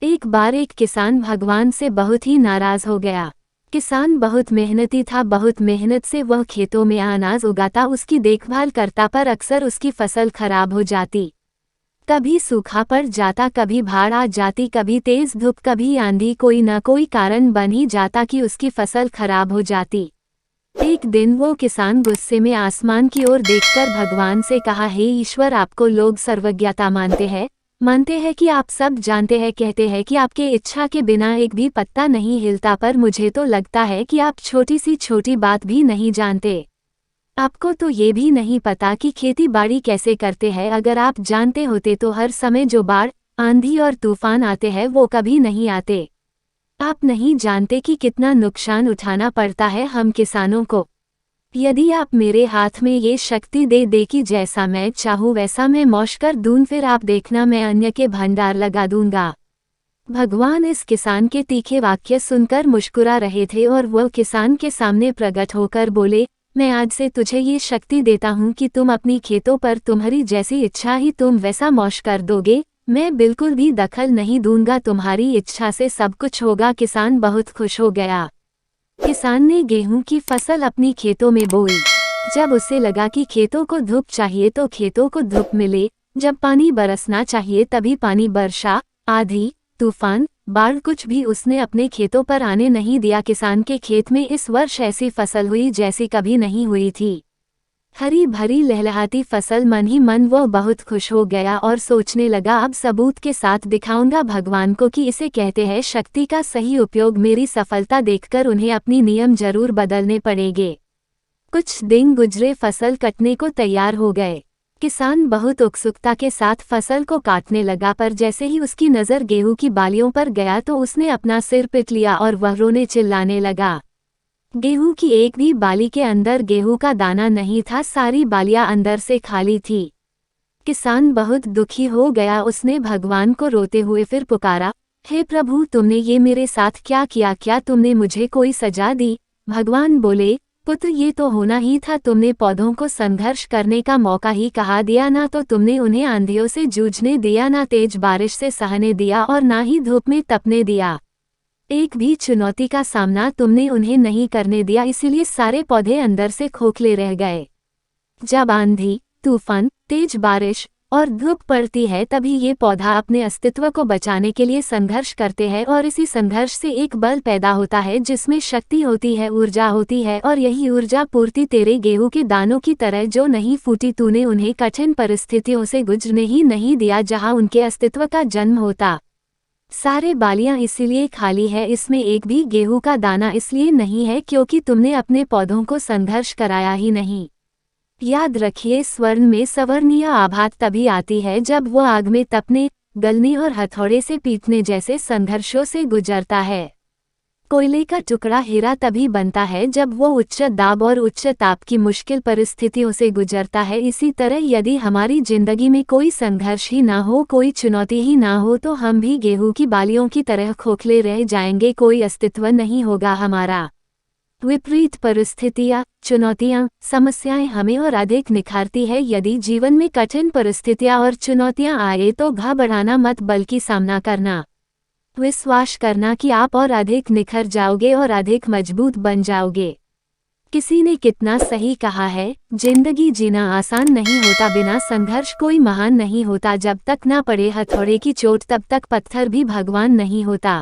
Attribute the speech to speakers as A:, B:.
A: एक बार एक किसान भगवान से बहुत ही नाराज हो गया। किसान बहुत मेहनती था, बहुत मेहनत से वह खेतों में अनाज उगाता, उसकी देखभाल करता, पर अक्सर उसकी फसल खराब हो जाती। कभी सूखा पड़ जाता, कभी बाढ़ आ जाती, कभी तेज धूप, कभी आंधी, कोई न कोई कारण बन ही जाता कि उसकी फसल खराब हो जाती। एक दिन वो किसान गुस्से में आसमान की ओर देखकर भगवान से कहा, हे ईश्वर, आपको लोग सर्वज्ञता मानते हैं कि आप सब जानते हैं, कहते हैं कि आपके इच्छा के बिना एक भी पत्ता नहीं हिलता, पर मुझे तो लगता है कि आप छोटी सी छोटी बात भी नहीं जानते। आपको तो ये भी नहीं पता कि खेती बाड़ी कैसे करते हैं। अगर आप जानते होते तो हर समय जो बाढ़, आंधी और तूफान आते हैं वो कभी नहीं आते। आप नहीं जानते कि कितना नुकसान उठाना पड़ता है हम किसानों को। यदि आप मेरे हाथ में ये शक्ति दे दे कि जैसा मैं चाहूँ वैसा मैं मौश कर दूं, फिर आप देखना मैं अन्य के भंडार लगा दूंगा। भगवान इस किसान के तीखे वाक्य सुनकर मुस्कुरा रहे थे और वह किसान के सामने प्रकट होकर बोले, मैं आज से तुझे ये शक्ति देता हूँ कि तुम अपनी खेतों पर तुम्हारी जैसी इच्छा ही तुम वैसा मौश कर दोगे। मैं बिल्कुल भी दखल नहीं दूंगा, तुम्हारी इच्छा से सब कुछ होगा। किसान बहुत खुश हो गया। किसान ने गेहूं की फसल अपनी खेतों में बोई। जब उसे लगा कि खेतों को धूप चाहिए तो खेतों को धूप मिले, जब पानी बरसना चाहिए तभी पानी बरसा, आंधी, तूफान, बाढ़ कुछ भी उसने अपने खेतों पर आने नहीं दिया। किसान के खेत में इस वर्ष ऐसी फसल हुई जैसी कभी नहीं हुई थी। हरी भरी लहलहाती फसल। मन ही मन वो बहुत खुश हो गया और सोचने लगा, अब सबूत के साथ दिखाऊंगा भगवान को कि इसे कहते हैं शक्ति का सही उपयोग। मेरी सफलता देखकर उन्हें अपनी नियम जरूर बदलने पड़ेंगे। कुछ दिन गुजरे, फसल कटने को तैयार हो गए। किसान बहुत उत्सुकता के साथ फसल को काटने लगा, पर जैसे ही उसकी नज़र गेहूं की बालियों पर गया तो उसने अपना सिर पीट लिया और वह रोने चिल्लाने लगा। गेहूं की एक भी बाली के अंदर गेहूं का दाना नहीं था, सारी बालियां अंदर से खाली थी। किसान बहुत दुखी हो गया। उसने भगवान को रोते हुए फिर पुकारा, हे प्रभु, तुमने ये मेरे साथ क्या किया? क्या तुमने मुझे कोई सजा दी? भगवान बोले, पुत्र, ये तो होना ही था। तुमने पौधों को संघर्ष करने का मौका ही कहा दिया, ना तो तुमने उन्हें आंधियों से जूझने दिया, ना तेज बारिश से सहने दिया और ना ही धूप में तपने दिया। एक भी चुनौती का सामना तुमने उन्हें नहीं करने दिया, इसीलिए सारे पौधे अंदर से खोखले रह गए। जब आंधी, तूफान, तेज बारिश और धूप पड़ती है तभी ये पौधा अपने अस्तित्व को बचाने के लिए संघर्ष करते हैं, और इसी संघर्ष से एक बल पैदा होता है जिसमें शक्ति होती है, ऊर्जा होती है। और यही ऊर्जा पूर्ति तेरे गेहूं के दानों की तरह जो नहीं फूटी, तूने उन्हें कठिन परिस्थितियों से गुजरने ही नहीं दिया जहां उनके अस्तित्व का जन्म होता। सारे बालियां इसीलिए खाली है, इसमें एक भी गेहूं का दाना इसलिए नहीं है क्योंकि तुमने अपने पौधों को संघर्ष कराया ही नहीं। याद रखिए, स्वर्ण में सवर्णीय आभात तभी आती है जब वो आग में तपने, गलने और हथौड़े से पीटने जैसे संघर्षों से गुजरता है। कोयले का टुकड़ा हीरा तभी बनता है जब वो उच्च दाब और उच्च ताप की मुश्किल परिस्थितियों से गुजरता है। इसी तरह यदि हमारी जिंदगी में कोई संघर्ष ही ना हो, कोई चुनौती ही ना हो, तो हम भी गेहूं की बालियों की तरह खोखले रह जाएंगे, कोई अस्तित्व नहीं होगा हमारा। विपरीत परिस्थितियां, चुनौतियां, समस्याएं हमें और अधिक निखारती है। यदि जीवन में कठिन परिस्थितियां और चुनौतियां आए तो घबराना मत, बल्कि सामना करना, विश्वास करना कि आप और अधिक निखर जाओगे और अधिक मजबूत बन जाओगे। किसी ने कितना सही कहा है, जिंदगी जीना आसान नहीं होता, बिना संघर्ष कोई महान नहीं होता। जब तक ना पड़े हथौड़े की चोट तब तक पत्थर भी भगवान नहीं होता।